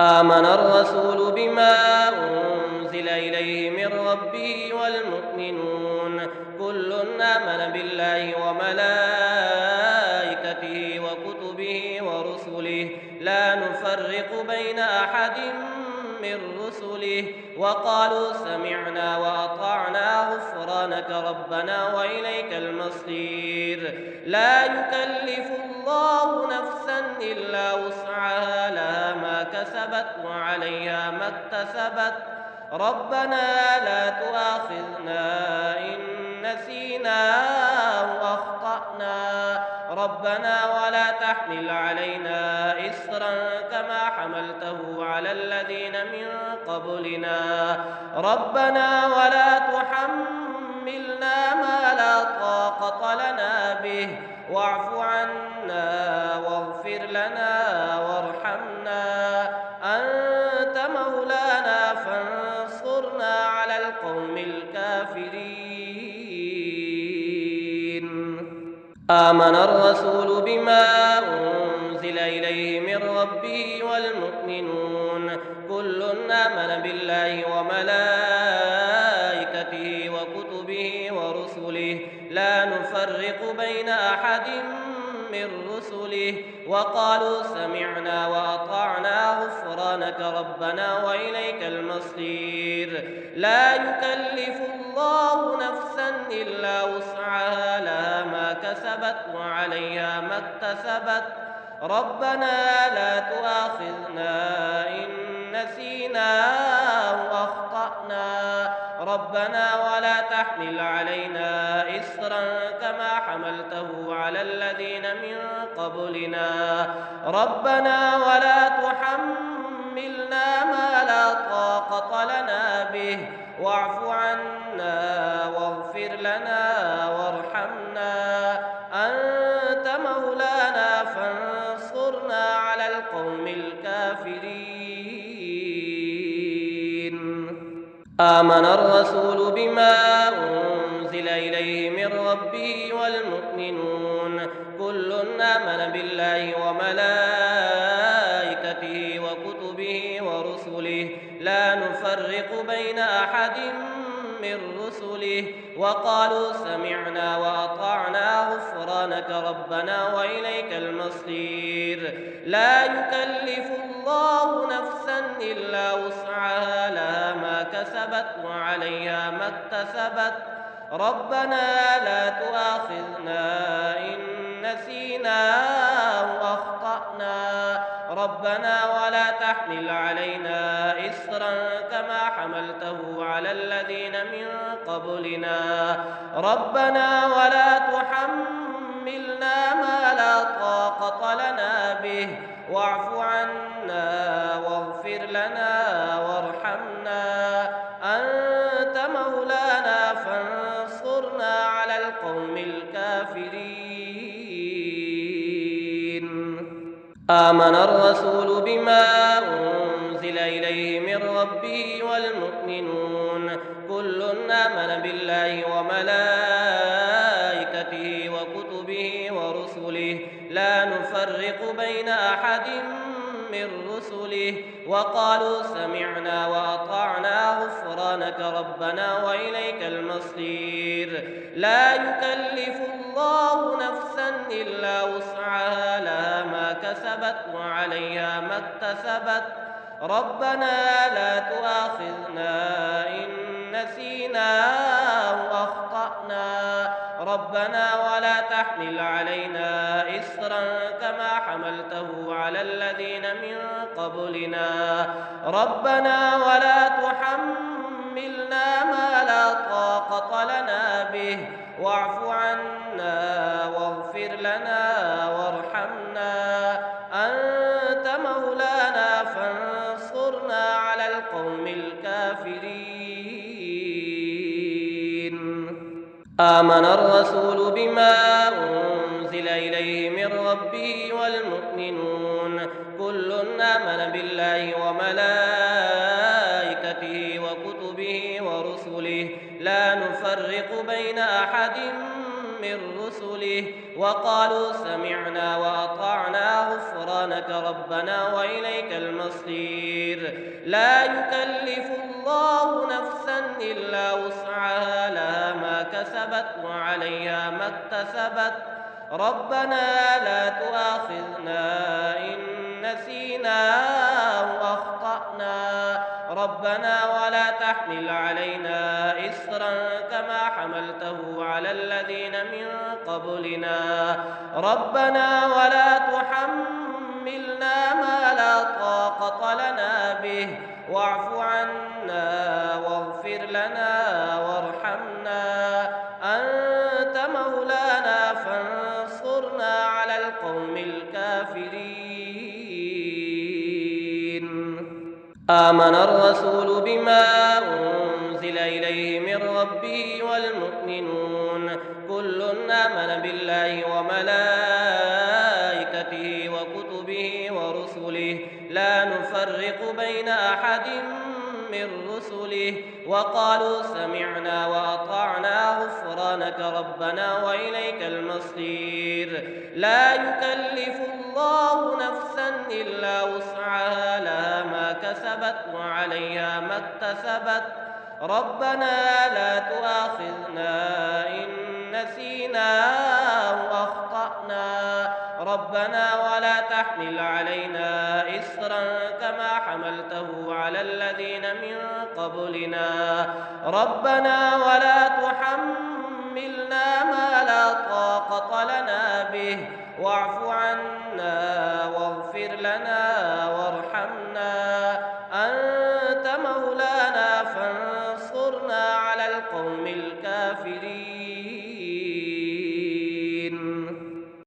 آمن الرسول بما أنزل إليه من ربه والمؤمنون كل آمن بالله وملائكته وكتبه ورسله لا نفرق بين أحد من رسله وقالوا سمعنا وأطعنا غفرانك ربنا وإليك المصير لا يكلف الله نفسا إلا وسعها لها ما كسبت وعليها ما اكتسبت ربنا لا تؤاخذنا إن نسينا أو أخطأنا ربنا ولا تحمل علينا إصرا كما حملته على الذين من قبلنا ربنا ولا تحملنا ما لا طاقة لنا به واعف عنا واغفر لنا وارحمنا أنت مولانا فانصرنا على القوم الكافرين آمن الرسول بما أنزل إليه من ربه والمؤمنون كل آمن بالله وملائكته وكتبه ورسله لا نفرق بين أحد من رسله وقالوا سمعنا وأطعنا غفرانك ربنا وإليك المصير لا يكلف الله نفسا إلا وسعها لها ما كسبت وعليها ما اكتسبت ربنا لا تؤاخذنا إن نسينا أو أخطأنا ربنا ولا تحمل علينا إصرا كما حملته على الذين من قبلنا ربنا ولا تحملنا ما لا طاقة لنا به واعف عنا واغفر لنا وارحمنا أنت مولانا فانصرنا على القوم الكافرين آمن الرسول بما أنزل إليه من ربه والمؤمنون كل آمن بالله وملائكته وكتبه ورسله لا نفرق بين أحد من رسله وقالوا سمعنا وأطعنا غفرانك ربنا وإليك المصير لا يكلف الله نفسا إلا وسعها لها ما كسبت وعليها ما اكتسبت ربنا لا تؤاخذنا إن نسينا أو أخطأنا ربنا ولا تحمل علينا إصرا كما حملته على الذين من قبلنا ربنا ولا تحملنا ما لا طاقة لنا به واعف عنا واغفر لنا وارحمنا أنت مولانا فانصرنا على القوم الكافرين آمن الرسول بما أنزل إليه من ربه والمؤمنون كل آمن بالله وملائكته وكتبه ورسله لا نفرق بين أحد من رسله وقالوا سمعنا وأطعنا غفرانك ربنا وإليك المصير لا يكلف الله نفسا إلا وسعها لها ما كسبت وعليها ما اكتسبت ربنا لا تؤاخذنا إن نسينا أو أخطأنا ربنا ولا تحمل علينا إصرا كما حملته على الذين من قبلنا ربنا ولا تحملنا ما لا طاقة لنا به واعف عنا واغفر لنا وارحمنا أنت مولانا فانصرنا على القوم الكافرين آمن الرسول بما أنزل إليه من ربه والمؤمنون كل آمن بالله وملائكته وكتبه ورسله لا نفرق بين أحد من رسله وقالوا سمعنا وأطعنا غفرانك ربنا وإليك المصير لا يكلف الله نفسا إلا وسعها لها ما كسبت وعليها ما اكتسبت ربنا لا تؤاخذنا إن نسينا أو أخطأنا ربنا ولا تحمل علينا إصرا كما حملته على الذين من قبلنا ربنا ولا تحملنا ما لا طاقة لنا به واعف عنا واغفر لنا وارحمنا أنت مولانا فانصرنا على القوم الكافرين آمن الرسول بما أنزل إليه من ربه والمؤمنون كل آمن بالله وملائكته وكتبه ورسله لا نفرق بين أحد من رسله وقالوا سمعنا وأطعنا غفرانك ربنا وإليك المصير لا يكلف الله نفسا إلا وسعها لها ما كسبت وعليها ما اكتسبت ربنا لا تؤاخذنا إن نسينا أو أخطأنا ربنا ولا تحمل علينا إصرا كما حملته على الذين من قبلنا ربنا ولا تحملنا ما لا طاقة لنا به واعف عنا واغفر لنا